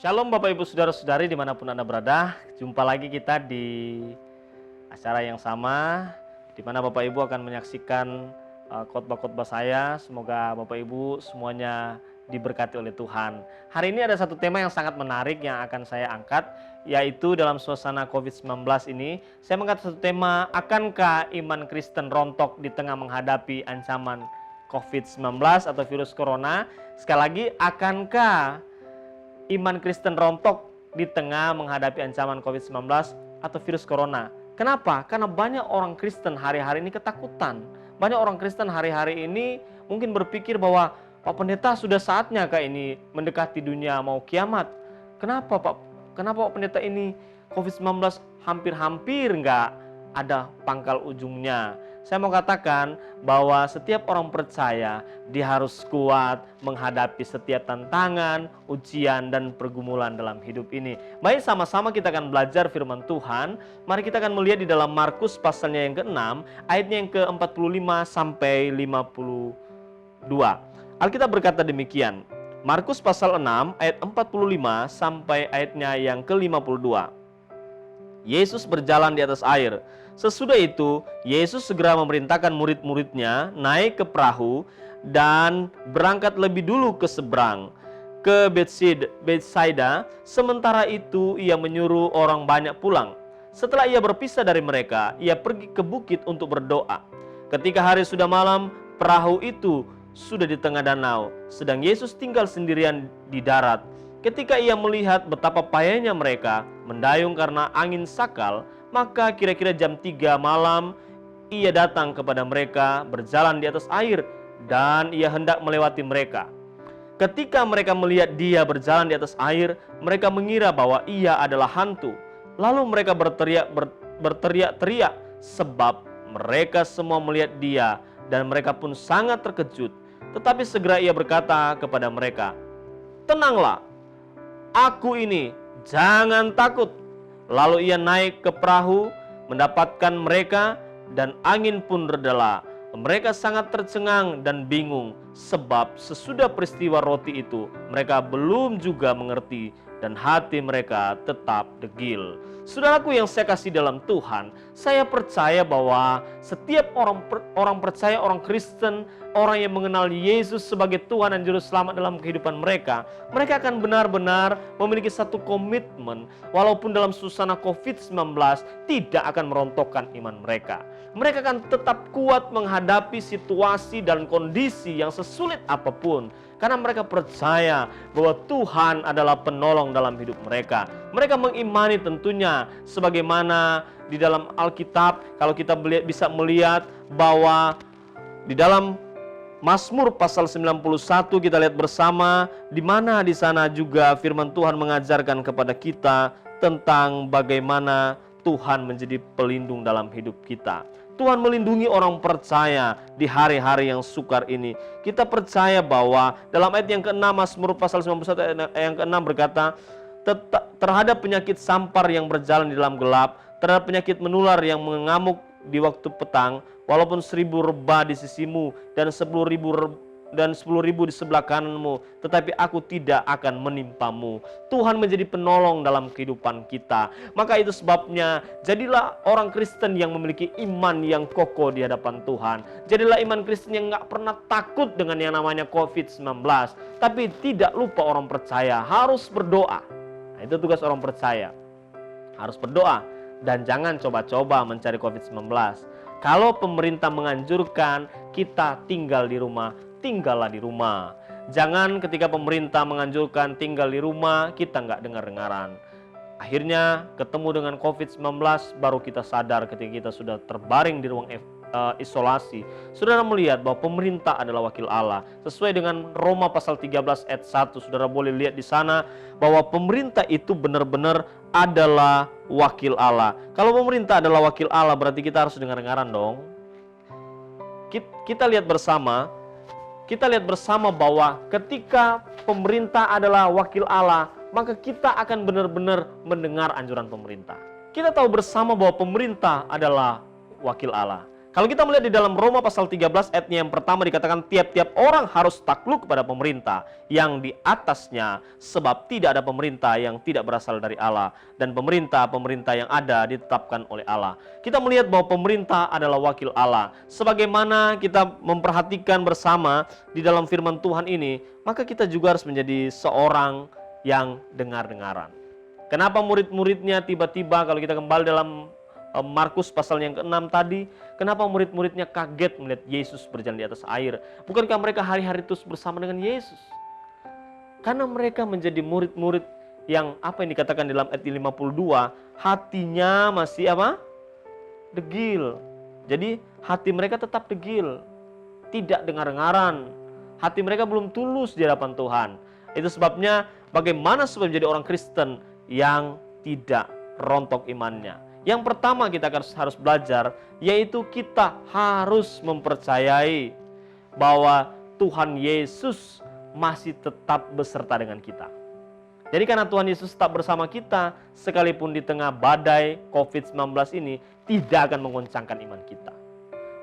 Shalom Bapak Ibu Saudara-saudari dimanapun Anda berada. Jumpa lagi kita di acara yang sama, di mana Bapak Ibu akan menyaksikan khotbah-khotbah saya. Semoga Bapak Ibu semuanya diberkati oleh Tuhan. Hari ini ada satu tema yang sangat menarik yang akan saya angkat, yaitu dalam suasana COVID-19 ini. Saya mengangkat satu tema, akankah iman Kristen rontok di tengah menghadapi ancaman COVID-19 atau virus corona? Sekali lagi, akankah iman Kristen rontok di tengah menghadapi ancaman COVID-19 atau virus corona? Kenapa? Karena banyak orang Kristen hari-hari ini ketakutan. Banyak orang Kristen hari-hari ini mungkin berpikir bahwa Pak Pendeta, sudah saatnya kah ini mendekati dunia mau kiamat? Kenapa Pak? Kenapa Pak Pendeta ini COVID-19 hampir-hampir nggak ada pangkal ujungnya? Saya mau katakan bahwa setiap orang percaya dia harus kuat menghadapi setiap tantangan, ujian, dan pergumulan dalam hidup ini. Baik, sama-sama kita akan belajar firman Tuhan. Mari kita akan melihat di dalam Markus pasalnya yang ke-6, ayatnya yang ke-45 sampai 52. Alkitab berkata demikian, Markus pasal 6 ayat 45 sampai ayatnya yang ke-52. Yesus berjalan di atas air. Sesudah itu, Yesus segera memerintahkan murid-muridnya naik ke perahu dan berangkat lebih dulu ke seberang, ke Betsaida. Sementara itu, ia menyuruh orang banyak pulang. Setelah ia berpisah dari mereka, ia pergi ke bukit untuk berdoa. Ketika hari sudah malam, perahu itu sudah di tengah danau, sedang Yesus tinggal sendirian di darat. Ketika ia melihat betapa payahnya mereka mendayung karena angin sakal, maka kira-kira jam 3 malam ia datang kepada mereka berjalan di atas air, dan ia hendak melewati mereka. Ketika mereka melihat dia berjalan di atas air, mereka mengira bahwa ia adalah hantu. Lalu mereka berteriak-teriak sebab mereka semua melihat dia, dan mereka pun sangat terkejut. Tetapi segera ia berkata kepada mereka, "Tenanglah, aku ini, jangan takut." Lalu ia naik ke perahu, mendapatkan mereka, dan angin pun redalah. Mereka sangat tercengang dan bingung, sebab sesudah peristiwa roti itu, mereka belum juga mengerti, dan hati mereka tetap degil. Saudaraku yang saya kasih dalam Tuhan, saya percaya bahwa setiap orang percaya, orang Kristen, orang yang mengenal Yesus sebagai Tuhan dan Juru Selamat dalam kehidupan mereka, mereka akan benar-benar memiliki satu komitmen, walaupun dalam suasana COVID-19 tidak akan merontokkan iman mereka. Mereka akan tetap kuat menghadapi situasi dan kondisi yang sesulit apapun, karena mereka percaya bahwa Tuhan adalah penolong dalam hidup mereka. Mereka mengimani tentunya sebagaimana di dalam Alkitab, kalau kita bisa melihat bahwa di dalam Mazmur pasal 91 kita lihat bersama, di mana di sana juga firman Tuhan mengajarkan kepada kita tentang bagaimana Tuhan menjadi pelindung dalam hidup kita. Tuhan melindungi orang percaya di hari-hari yang sukar ini. Kita percaya bahwa dalam ayat yang ke-6 Mazmur pasal 91 ayat yang ke-6 berkata, terhadap penyakit sampar yang berjalan di dalam gelap, terhadap penyakit menular yang mengamuk di waktu petang, walaupun 1000 rebah di sisimu dan 10.000 di sebelah kananmu, tetapi aku tidak akan menimpamu. Tuhan menjadi penolong dalam kehidupan kita. Maka itu sebabnya jadilah orang Kristen yang memiliki iman yang kokoh di hadapan Tuhan. Jadilah iman Kristen yang gak pernah takut dengan yang namanya COVID-19. Tapi tidak lupa orang percaya harus berdoa. Nah, itu tugas orang percaya, harus berdoa. Dan jangan coba-coba mencari COVID-19. Kalau pemerintah menganjurkan kita tinggal di rumah, tinggallah di rumah. Jangan ketika pemerintah menganjurkan tinggal di rumah, kita nggak dengar-dengaran. Akhirnya ketemu dengan COVID-19, baru kita sadar ketika kita sudah terbaring di ruang isolasi. Saudara melihat bahwa pemerintah adalah wakil Allah. Sesuai dengan Roma pasal 13 ayat 1, saudara boleh lihat di sana bahwa pemerintah itu benar-benar adalah wakil Allah. Kalau pemerintah adalah wakil Allah, berarti kita harus dengar-dengaran dong. Kita lihat bersama bahwa ketika pemerintah adalah wakil Allah, maka kita akan benar-benar mendengar anjuran pemerintah. Kita tahu bersama bahwa pemerintah adalah wakil Allah. Kalau kita melihat di dalam Roma pasal 13 ayatnya yang pertama dikatakan tiap-tiap orang harus takluk kepada pemerintah yang di atasnya, sebab tidak ada pemerintah yang tidak berasal dari Allah, dan pemerintah yang ada ditetapkan oleh Allah. Kita melihat bahwa pemerintah adalah wakil Allah. Sebagaimana kita memperhatikan bersama di dalam firman Tuhan ini, maka kita juga harus menjadi seorang yang dengar-dengaran. Kenapa murid-muridnya tiba-tiba, kalau kita kembali dalam Markus pasal yang ke-6 tadi, kenapa murid-muridnya kaget melihat Yesus berjalan di atas air? Bukankah mereka hari-hari terus bersama dengan Yesus? Karena mereka menjadi murid-murid yang apa yang dikatakan dalam ayat 52, hatinya masih apa? Degil. Jadi hati mereka tetap degil, tidak dengar-dengaran. Hati mereka belum tulus di hadapan Tuhan. Itu sebabnya bagaimana supaya menjadi orang Kristen yang tidak rontok imannya. Yang pertama kita harus belajar, yaitu kita harus mempercayai bahwa Tuhan Yesus masih tetap beserta dengan kita. Jadi karena Tuhan Yesus tetap bersama kita, sekalipun di tengah badai COVID-19 ini, tidak akan mengoncangkan iman kita.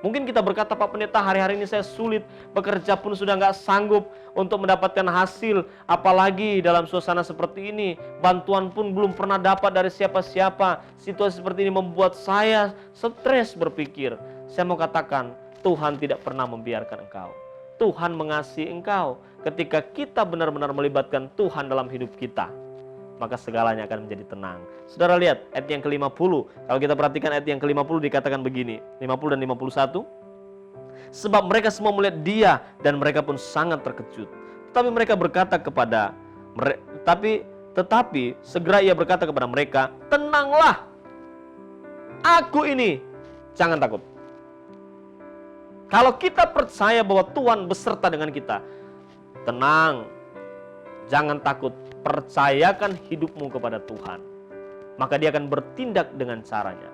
Mungkin kita berkata, Pak Pendeta, hari-hari ini saya sulit, bekerja pun sudah nggak sanggup untuk mendapatkan hasil, apalagi dalam suasana seperti ini, bantuan pun belum pernah dapat dari siapa-siapa. Situasi seperti ini membuat saya stres berpikir. Saya mau katakan, Tuhan tidak pernah membiarkan engkau. Tuhan mengasihi engkau. Ketika kita benar-benar melibatkan Tuhan dalam hidup kita, maka segalanya akan menjadi tenang. Saudara lihat ayat yang ke-50. Kalau kita perhatikan ayat yang ke-50 dikatakan begini, 50 dan 51. Sebab mereka semua melihat dia dan mereka pun sangat terkejut. Tetapi mereka berkata kepada tetapi segera ia berkata kepada mereka, tenanglah, aku ini, jangan takut. Kalau kita percaya bahwa Tuhan beserta dengan kita, tenang, jangan takut. Percayakan hidupmu kepada Tuhan, maka dia akan bertindak dengan caranya.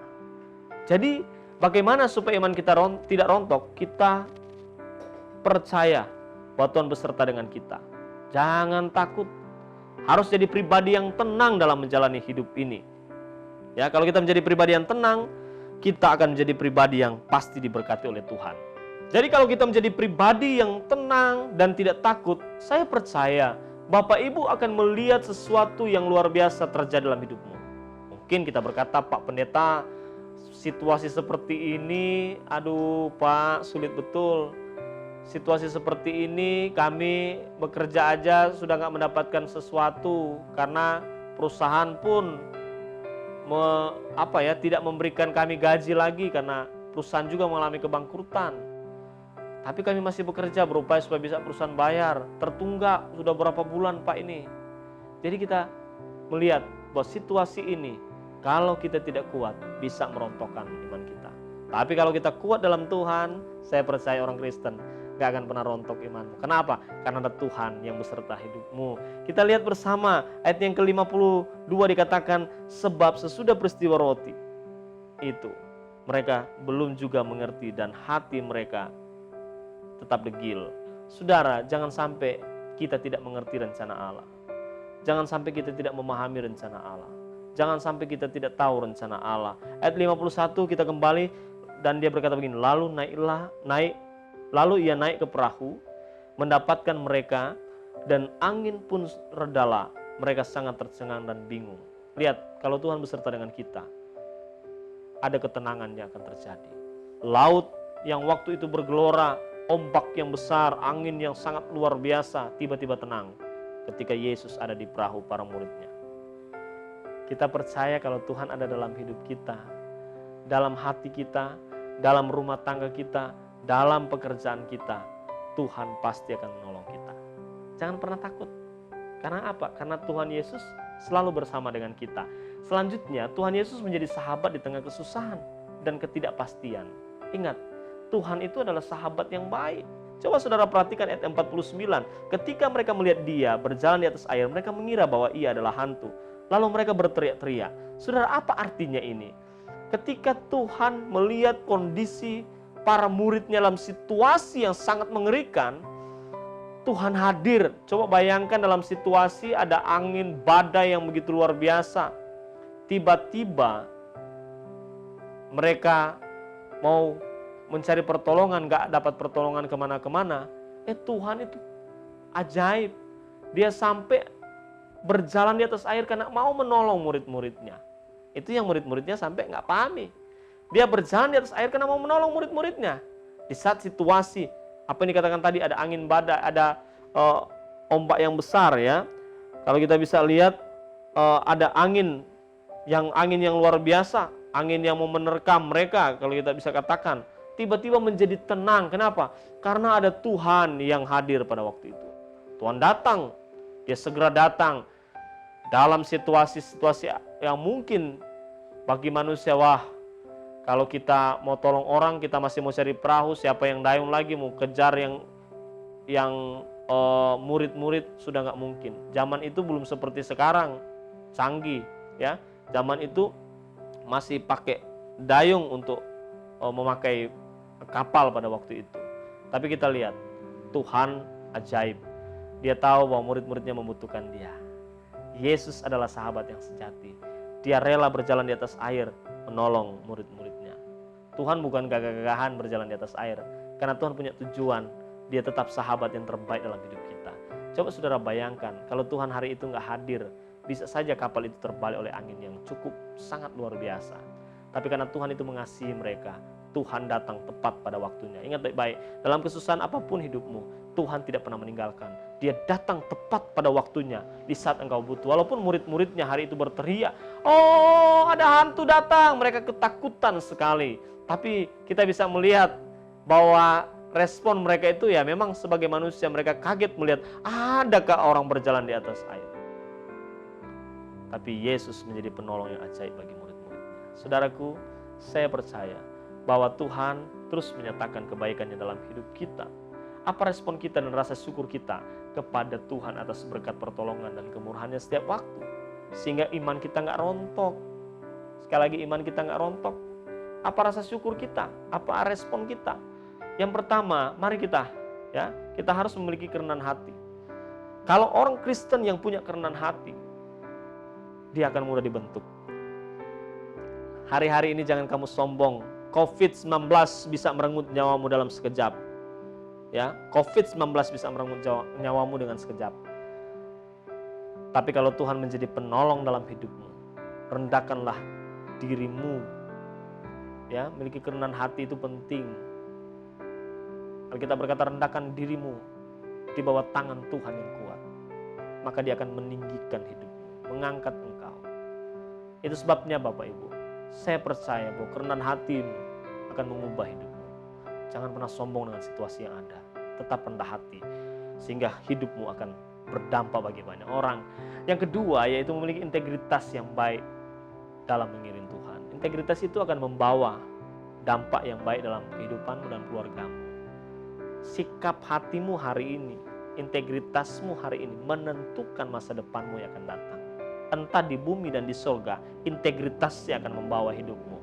Jadi bagaimana supaya iman kita tidak rontok? Kita percaya bahwa Tuhan beserta dengan kita. Jangan takut. Harus jadi pribadi yang tenang dalam menjalani hidup ini. Ya, kalau kita menjadi pribadi yang tenang, kita akan menjadi pribadi yang pasti diberkati oleh Tuhan. Jadi kalau kita menjadi pribadi yang tenang dan tidak takut, saya percaya Bapak Ibu akan melihat sesuatu yang luar biasa terjadi dalam hidupmu. Mungkin kita berkata, Pak Pendeta, situasi seperti ini, aduh Pak, sulit betul. Situasi seperti ini, kami bekerja aja sudah nggak mendapatkan sesuatu. Karena perusahaan pun tidak memberikan kami gaji lagi, karena perusahaan juga mengalami kebangkrutan. Tapi kami masih bekerja, berupaya supaya bisa perusahaan bayar. Tertunggak sudah berapa bulan Pak ini. Jadi kita melihat bahwa situasi ini, kalau kita tidak kuat, bisa merontokkan iman kita. Tapi kalau kita kuat dalam Tuhan, saya percaya orang Kristen gak akan pernah rontok imanmu. Kenapa? Karena ada Tuhan yang beserta hidupmu. Kita lihat bersama ayat yang ke-52 dikatakan, sebab sesudah peristiwa roti itu, mereka belum juga mengerti dan hati mereka tetap degil. Saudara, jangan sampai kita tidak mengerti rencana Allah. Jangan sampai kita tidak memahami rencana Allah. Jangan sampai kita tidak tahu rencana Allah. Ayat 51 kita kembali dan dia berkata begini, lalu ia naik ke perahu, mendapatkan mereka, dan angin pun redalah. Mereka sangat tercengang dan bingung. Lihat, kalau Tuhan beserta dengan kita, ada ketenangan yang akan terjadi. Laut yang waktu itu bergelora, ombak yang besar, angin yang sangat luar biasa, tiba-tiba tenang ketika Yesus ada di perahu para muridnya. Kita percaya kalau Tuhan ada dalam hidup kita, dalam hati kita, dalam rumah tangga kita, dalam pekerjaan kita, Tuhan pasti akan menolong kita. Jangan pernah takut. Karena apa? Karena Tuhan Yesus selalu bersama dengan kita. Selanjutnya, Tuhan Yesus menjadi sahabat di tengah kesusahan dan ketidakpastian. Ingat, Tuhan itu adalah sahabat yang baik. Coba saudara perhatikan ayat 49. Ketika mereka melihat dia berjalan di atas air, mereka mengira bahwa ia adalah hantu. Lalu mereka berteriak-teriak. Saudara, apa artinya ini? Ketika Tuhan melihat kondisi para muridnya dalam situasi yang sangat mengerikan, Tuhan hadir. Coba bayangkan dalam situasi ada angin badai yang begitu luar biasa. Tiba-tiba mereka mau mencari pertolongan, nggak dapat pertolongan kemana-kemana. Tuhan itu ajaib. Dia sampai berjalan di atas air karena mau menolong murid-muridnya. Itu yang murid-muridnya sampai nggak pahami. Dia berjalan di atas air karena mau menolong murid-muridnya. Di saat situasi, apa yang dikatakan tadi, ada angin badai, ada ombak yang besar ya. Kalau kita bisa lihat, ada angin yang luar biasa, angin yang mau menerkam mereka, kalau kita bisa katakan. Tiba-tiba menjadi tenang. Kenapa? Karena ada Tuhan yang hadir pada waktu itu. Tuhan datang, dia segera datang dalam situasi-situasi yang mungkin bagi manusia, wah, kalau kita mau tolong orang, kita masih mau cari perahu, siapa yang dayung lagi, mau kejar yang murid-murid, sudah nggak mungkin. Zaman itu belum seperti sekarang, canggih ya. Zaman itu masih pakai dayung untuk memakai kapal pada waktu itu. Tapi kita lihat, Tuhan ajaib. Dia tahu bahwa murid-muridnya membutuhkan dia. Yesus adalah sahabat yang sejati. Dia rela berjalan di atas air, menolong murid-muridnya. Tuhan bukan gagah-gagahan berjalan di atas air, karena Tuhan punya tujuan. Dia tetap sahabat yang terbaik dalam hidup kita. Coba saudara bayangkan, kalau Tuhan hari itu nggak hadir, bisa saja kapal itu terbalik oleh angin yang cukup sangat luar biasa. Tapi karena Tuhan itu mengasihi mereka, Tuhan datang tepat pada waktunya. Ingat baik-baik, dalam kesusahan apapun hidupmu, Tuhan tidak pernah meninggalkan. Dia datang tepat pada waktunya di saat engkau butuh. Walaupun murid-muridnya hari itu berteriak, "Oh, ada hantu datang!" Mereka ketakutan sekali. Tapi kita bisa melihat bahwa respon mereka itu ya memang sebagai manusia, mereka kaget melihat adakah orang berjalan di atas air. Tapi Yesus menjadi penolong yang ajaib bagi murid-muridnya. Saudaraku, saya percaya bahwa Tuhan terus menyatakan kebaikannya dalam hidup kita. Apa respon kita dan rasa syukur kita kepada Tuhan atas berkat pertolongan dan kemurahannya setiap waktu, sehingga iman kita nggak rontok. Sekali lagi, iman kita nggak rontok. Apa rasa syukur kita? Apa respon kita? Yang pertama, mari kita harus memiliki kerendahan hati. Kalau orang Kristen yang punya kerendahan hati, dia akan mudah dibentuk. Hari-hari ini jangan kamu sombong. COVID-19 bisa merenggut nyawamu dalam sekejap. Ya, COVID-19 bisa merenggut nyawamu dengan sekejap. Tapi kalau Tuhan menjadi penolong dalam hidupmu, rendahkanlah dirimu. Ya, memiliki kerendahan hati itu penting. Kalau kita berkata rendahkan dirimu di bawah tangan Tuhan yang kuat, maka Dia akan meninggikan hidupmu, mengangkat engkau. Itu sebabnya Bapak Ibu, saya percaya bahwa kerendahan hatimu akan mengubah hidupmu. Jangan pernah sombong dengan situasi yang ada. Tetap rendah hati, sehingga hidupmu akan berdampak bagi banyak orang. Yang kedua, yaitu memiliki integritas yang baik dalam mengiring Tuhan. Integritas itu akan membawa dampak yang baik dalam kehidupanmu dan keluargamu. Sikap hatimu hari ini, integritasmu hari ini menentukan masa depanmu yang akan datang. Entah di bumi dan di surga, integritasnya akan membawa hidupmu.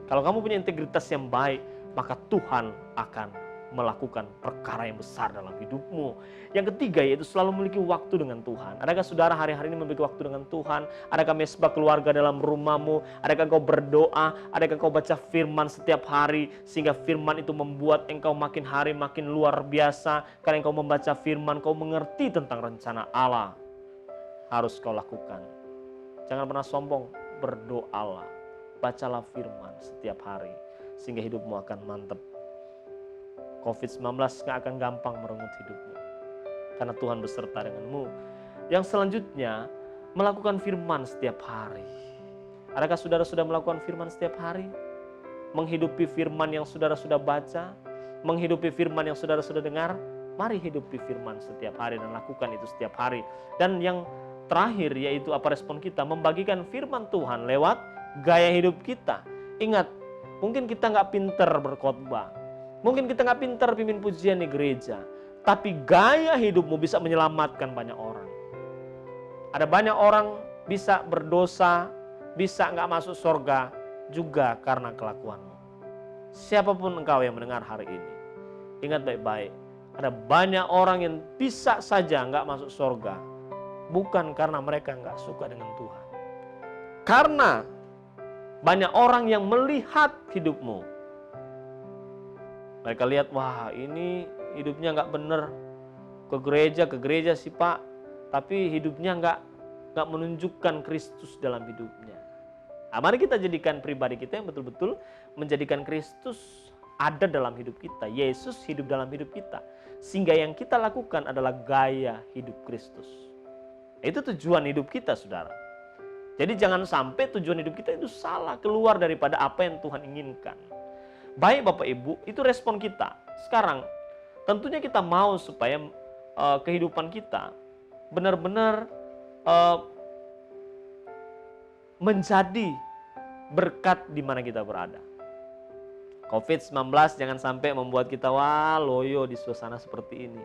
Kalau kamu punya integritas yang baik, maka Tuhan akan melakukan perkara yang besar dalam hidupmu. Yang ketiga, yaitu selalu memiliki waktu dengan Tuhan. Adakah saudara hari-hari ini memiliki waktu dengan Tuhan? Adakah mesbah keluarga dalam rumahmu? Adakah engkau berdoa? Adakah engkau baca firman setiap hari, sehingga firman itu membuat engkau makin hari makin luar biasa? Karena engkau membaca firman, engkau mengerti tentang rencana Allah. Harus kau lakukan. Jangan pernah sombong, berdoalah. Bacalah firman setiap hari, sehingga hidupmu akan mantap. COVID-19 gak akan gampang merenggut hidupmu, karena Tuhan beserta denganmu. Yang selanjutnya, melakukan firman setiap hari. Adakah saudara sudah melakukan firman setiap hari? Menghidupi firman yang saudara sudah baca, menghidupi firman yang saudara sudah dengar. Mari hidupi firman setiap hari dan lakukan itu setiap hari. Dan yang terakhir, yaitu apa respon kita? Membagikan firman Tuhan lewat gaya hidup kita. Ingat, mungkin kita gak pinter berkhotbah, mungkin kita gak pinter pimpin pujian di gereja, tapi gaya hidupmu bisa menyelamatkan banyak orang. Ada banyak orang bisa berdosa, bisa gak masuk surga juga karena kelakuanmu. Siapapun engkau yang mendengar hari ini, ingat baik-baik, ada banyak orang yang bisa saja gak masuk surga, bukan karena mereka gak suka dengan Tuhan. Karena banyak orang yang melihat hidupmu, Mereka lihat, wah ini hidupnya nggak bener, ke gereja sih Pak, tapi hidupnya nggak menunjukkan Kristus dalam hidupnya. Nah, mari kita jadikan pribadi kita yang betul-betul menjadikan Kristus ada dalam hidup kita. Yesus hidup dalam hidup kita. Sehingga yang kita lakukan adalah gaya hidup Kristus. Itu tujuan hidup kita, saudara. Jadi jangan sampai tujuan hidup kita itu salah, keluar daripada apa yang Tuhan inginkan. Baik Bapak Ibu, itu respon kita. Sekarang, tentunya kita mau supaya kehidupan kita benar-benar menjadi berkat di mana kita berada. COVID-19 jangan sampai membuat kita loyo di suasana seperti ini.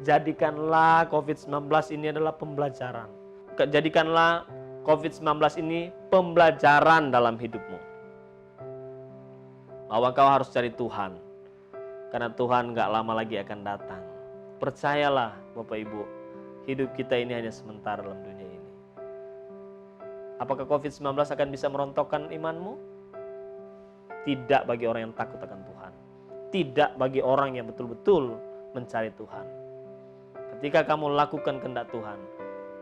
Jadikanlah COVID-19 ini adalah pembelajaran. Jadikanlah COVID-19 ini pembelajaran dalam hidupmu. Bahwa kau harus cari Tuhan. Karena Tuhan gak lama lagi akan datang. Percayalah Bapak Ibu, hidup kita ini hanya sementara dalam dunia ini. Apakah COVID-19 akan bisa merontokkan imanmu? Tidak bagi orang yang takut akan Tuhan. Tidak bagi orang yang betul-betul mencari Tuhan. Ketika kamu lakukan kehendak Tuhan,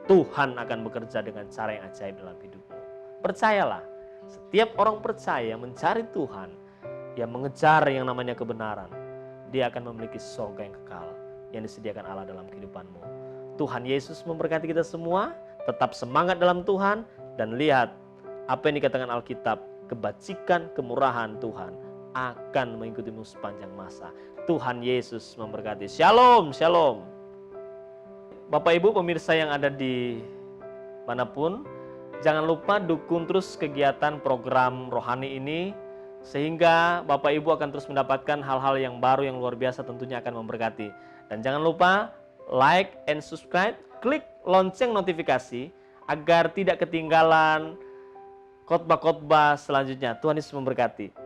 Tuhan akan bekerja dengan cara yang ajaib dalam hidupmu. Percayalah, setiap orang percaya mencari Tuhan, yang mengejar yang namanya kebenaran, dia akan memiliki surga yang kekal yang disediakan Allah dalam kehidupanmu. Tuhan Yesus memberkati kita semua, tetap semangat dalam Tuhan, dan lihat apa yang dikatakan Alkitab, kebajikan, kemurahan Tuhan akan mengikutimu sepanjang masa. Tuhan Yesus memberkati. Shalom, shalom. Bapak Ibu pemirsa yang ada di manapun, jangan lupa dukung terus kegiatan program rohani ini, sehingga Bapak Ibu akan terus mendapatkan hal-hal yang baru yang luar biasa, tentunya akan memberkati. Dan jangan lupa like and subscribe, klik lonceng notifikasi agar tidak ketinggalan khotbah-khotbah selanjutnya. Tuhan Yesus memberkati.